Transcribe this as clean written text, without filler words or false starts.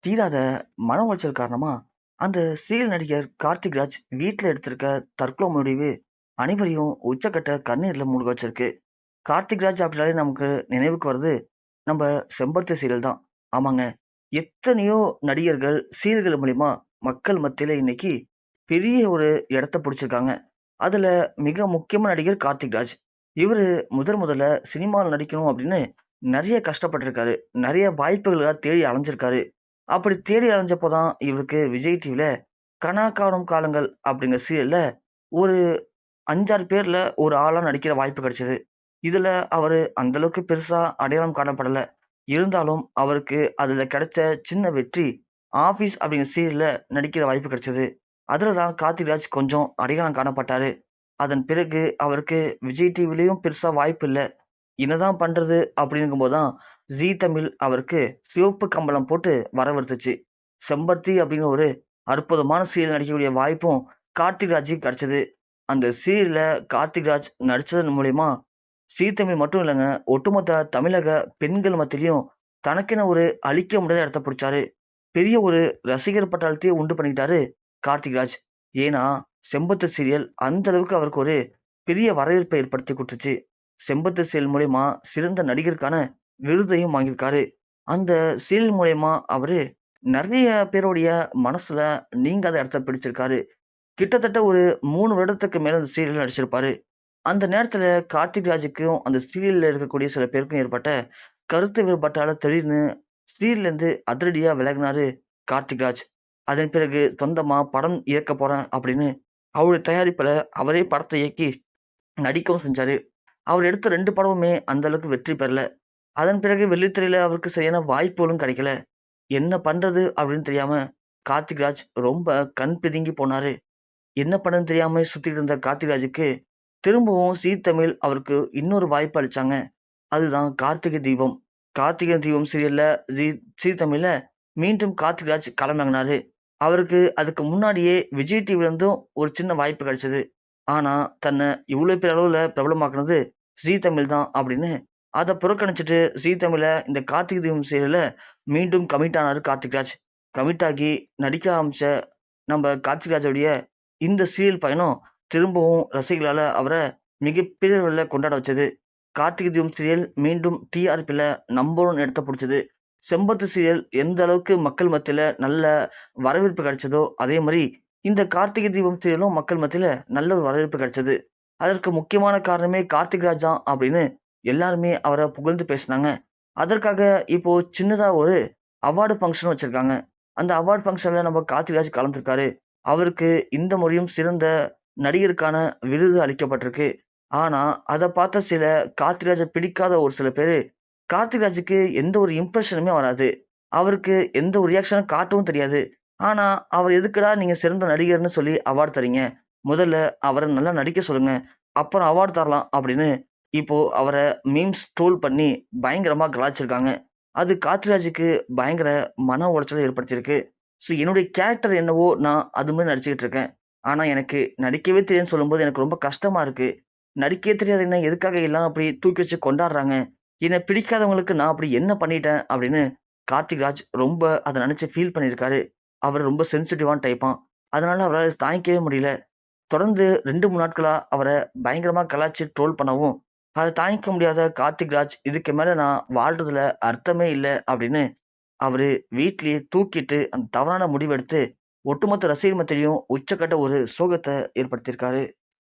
தீராத மன உளைச்சல் காரணமா, அந்த சீரியல் நடிகர் கார்த்திக் ராஜ் வீட்ல எடுத்திருக்க தற்கொலை முடிவு அனைவரையும் உச்சக்கட்ட கண்ணீர்ல மூழ்க வச்சிருக்கு. கார்த்திக் ராஜ் அப்படின்னாலே நமக்கு நினைவுக்கு வருது, நம்ம செம்பருத்தி சீரியல் தான். ஆமாங்க. எத்தனையோ நடிகர்கள் சீரியல்கள் மூலியமா மக்கள் மத்தியில இன்னைக்கு பெரிய ஒரு இடத்த பிடிச்சிருக்காங்க. அதுல மிக முக்கியமான நடிகர் கார்த்திக் ராஜ். இவரு முதல்ல சினிமால நடிக்கணும் அப்படின்னு நெறைய கஷ்டப்பட்டுருக்காரு. நெறைய வாய்ப்புகளுக்காக தேடி அலைஞ்சிருக்காரு. அப்படி தேடி அலைஞ்சப்போ தான் இவருக்கு விஜய் டிவில "கனா காணும் காலங்கள்" அப்படிங்கிற சீரியல்ல ஒரு 5, 6 பேர்ல ஒரு ஆளா நடிக்கிற வாய்ப்பு கிடைச்சது. இதுல அவரு அந்த அளவுக்கு பெருசா அடையாளம் காணப்படல. இருந்தாலும் அவருக்கு அதுல கிடைச்ச சின்ன வெற்றி, "ஆஃபீஸ்" அப்படிங்கிற சீரியல்ல நடிக்கிற வாய்ப்பு கிடைச்சது. அதுல தான் கார்த்திக் ராஜ் கொஞ்சம் அடையாளம் காணப்பட்டாரு. அதன் பிறகு அவருக்கு விஜய் டிவிலயும் பெருசா வாய்ப்பு இல்ல. என்னதான் பண்றது அப்படிங்கும்போது தான், ஜீ தமிழ் அவருக்கு சிவப்பு கம்பளம் போட்டு வரவழைத்துச்சு. செம்பருத்தி அப்படிங்கிற ஒரு அற்புதமான சீரியல் நடிக்கக்கூடிய வாய்ப்பும் கார்த்திக் ராஜுக்கு கிடைச்சது. அந்த சீரியல்ல கார்த்திக் ராஜ் நடிச்சதன் மூலியமா, ஜீ தமிழ் மட்டும் இல்லங்க, ஒட்டுமொத்த தமிழக பெண்கள் மத்தியிலயும் தனக்கென ஒரு அழிக்க முடியாத இடத்த பிடிச்சாரு. பெரிய ஒரு ரசிகர் பட்டாளத்தையே உண்டு பண்ணிக்கிட்டாரு கார்த்திக் ராஜ். ஏன்னா, செம்பருத்தி சீரியல் அந்த அளவுக்கு அவருக்கு ஒரு பெரிய வரவேற்பை ஏற்படுத்தி குடுத்துச்சு. செம்பருத்தி சீரியல் மூலியமா சிறந்த நடிகருக்கான விருதையும் வாங்கியிருக்காரு. அந்த சீரியல் மூலியமா அவரு நெறைய பேருடைய மனசுல நீங்காத இடத்த பிடிச்சிருக்காரு. கிட்டத்தட்ட ஒரு 3 வருடத்துக்கு மேல அந்த சீரியல்ல நடிச்சிருப்பாரு. அந்த நேரத்துல கார்த்திக் ராஜுக்கும், அந்த சீரியல்ல இருக்கக்கூடிய சில பேருக்கும் ஏற்பட்ட கருத்து வேறுபாட்டால திடீர்னு சீரியல்லேருந்து அதிரடியா விலகுனாரு கார்த்திக் ராஜ். அதன் பிறகு சொந்தமா படம் இயக்கப் போறேன் அப்படின்னு அவருடைய தயாரிப்புல அவரே படத்த இயக்கி நடிக்கவும் செஞ்சாரு. அவர் எடுத்த 2 படமுமே அந்த அளவுக்கு வெற்றி பெறல. அதன் பிறகு வெள்ளித்திரையில அவருக்கு சரியான வாய்ப்புகளும் கிடைக்கல. என்ன பண்றது அப்படின்னு தெரியாம கார்த்திக் ராஜ் ரொம்ப கண் பிதுங்கி போனாரு. என்ன பண்ணணும்னு தெரியாம சுத்திட்டு இருந்த கார்த்திக் ராஜுக்கு திரும்பவும் ஜீ தமிழ் அவருக்கு இன்னொரு வாய்ப்பு அளிச்சாங்க. அதுதான் கார்த்திகை தீபம். கார்த்திகை தீபம் சீரியல்ல ஜீ ஜீ தமிழ்ல மீண்டும் கார்த்திக் ராஜ் களமிறங்குனாரு. அவருக்கு அதுக்கு முன்னாடியே விஜய் டிவில இருந்தும் ஒரு சின்ன வாய்ப்பு கிடைச்சது. ஆனா, தன்ன இவ்ளோ பெரிய அளவுல பிரபலமாக்குனது ஜீ தமிழ் தான் அப்படின்னு அத புறக்கணிச்சுட்டு ஜீ தமிழ்ல இந்த கார்த்திகை தீபம் சீரியல்ல மீண்டும் கமிட் ஆனாரு கார்த்திக் ராஜ். கமிட் ஆகி நடிக்க ஆரம்பிச்ச நம்ம கார்த்திக் ராஜோடைய இந்த சீரியல் பயணம் திரும்பவும் ரசிகர்களால அவர மிகப்பெரிய அளவுல கொண்டாட வச்சது. கார்த்திகை தீபம் சீரியல் மீண்டும் டிஆர்பில நம்பர் 1 இடத்த புடிச்சது. செம்பருத்தி சீரியல் எந்த அளவுக்கு மக்கள் மத்தியில நல்ல வரவேற்பு கிடைச்சதோ, அதே மாரி இந்த கார்த்திகை தீபம் சீரியலும் மக்கள் மத்தியில நல்ல ஒரு வரவேற்பு கிடைச்சது. அதற்கு முக்கியமான காரணமே கார்த்திக் ராஜ் தான் அப்படின்னு எல்லாருமே அவர புகழ்ந்து பேசுனாங்க. அதற்காக இப்போ சின்னதா ஒரு அவார்டு ஃபங்ஷன் வச்சிருக்காங்க. அந்த அவார்ட் ஃபங்ஷன்ல நம்ம கார்த்திக் ராஜ் கலந்துருக்காரு. அவருக்கு இந்த முறையும் சிறந்த நடிகருக்கான விருது அளிக்கப்பட்டிருக்கு. ஆனா, அத பார்த்த சில கார்த்திக் ராஜ பிடிக்காத ஒரு சில பேரு, கார்த்திக் ராஜுக்கு எந்த ஒரு இம்ப்ரஷனுமே வராது. அவருக்கு எந்த ஒரு ரியாக்ஷனும் காட்டவும் தெரியாது. ஆனா, அவர் எதுக்குடா நீங்க சிறந்த நடிகர்ன்னு சொல்லி அவார்ட் தர்றீங்க? முதல்ல அவர நல்லா நடிக்க சொல்லுங்க. அப்புறம் அவார்ட் தரலாம் அப்படின்னு, இப்போ அவர மீம்ஸ் ட்ரோல் பண்ணி பயங்கரமா கலாய்ச்சிருக்காங்க. அது கார்த்திக் ராஜுக்கு பயங்கர மன உளைச்சல ஏற்படுத்தியிருக்கு. ஸோ என்னுடைய கேரக்டர் என்னவோ நான் அது மாரி நடிச்சுக்கிட்டு இருக்கேன். ஆனா எனக்கு நடிக்கவே தெரியாதுன்னு சொல்லும்போது எனக்கு ரொம்ப கஷ்டமா இருக்கு. நடிக்கவே தெரியாத என்ன எதுக்காக எல்லாம் அப்படி தூக்கி வச்சு கொண்டாடுறாங்க? என்ன பிடிக்காதவங்களுக்கு நான் அப்படி என்ன பண்ணிட்டேன்? அப்படின்னு கார்த்திக் ராஜ் ரொம்ப அத நெனச்சு ஃபீல் பண்ணியிருக்காரு. அவர் ரொம்ப சென்சிட்டிவான டைப்பாம். அதனால அவரால தாங்கிக்கவே முடியல. தொடர்ந்து 2, 3 நாட்களா அவர பயங்கரமா கலாய்ச்சு ட்ரோல் பண்ணவும், அத தாங்கிக்க முடியாத கார்த்திக் ராஜ், இதுக்கு மேல நான் வாழ்றதுல அர்த்தமே இல்ல அப்படின்னு, அவரு வீட்லயே தூக்கிட்டு அந்த தவறான முடிவெடுத்து, ஒட்டுமொத்த ரசிகர் மத்தியிலயும் உச்சக்கட்ட ஒரு சோகத்த ஏற்படுத்தியிருக்காரு.